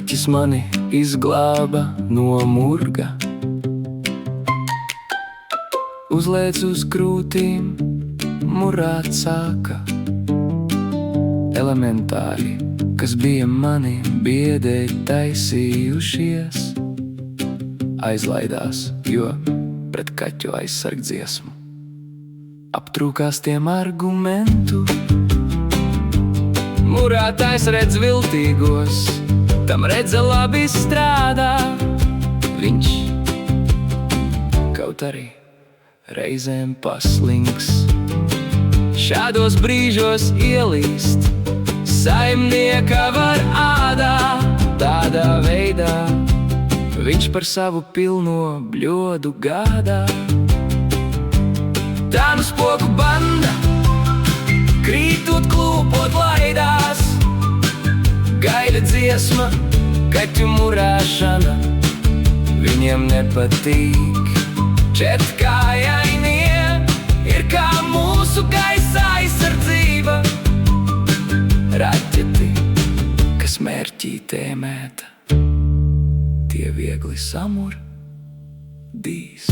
Kaķis mani izglāba no murga, uzlēc uz krūtīm, murāt sāka. Elementāri, kas bija mani biedēji taisījušies, aizlaidās, jo pret kaķu aizsargdziesmu aptrūkās tiem argumentu. Murātājs redz viltīgos, tam redze labi strādā. Viņš kaut arī reizēm paslinks, šādos brīžos ielīst saimnieka var ādā. Tādā veidā viņš par savu pilno bļodu gādā. Tā nu spoku banda, krītot, klūpot laidās, gaida dziesma, kaķu murāšana. Viņiem nepatīk četrkājainie, ir kā mūsu gaisa aizsardzība. Raķeti, kas mērķītē mēta, tie viegli samur dīs.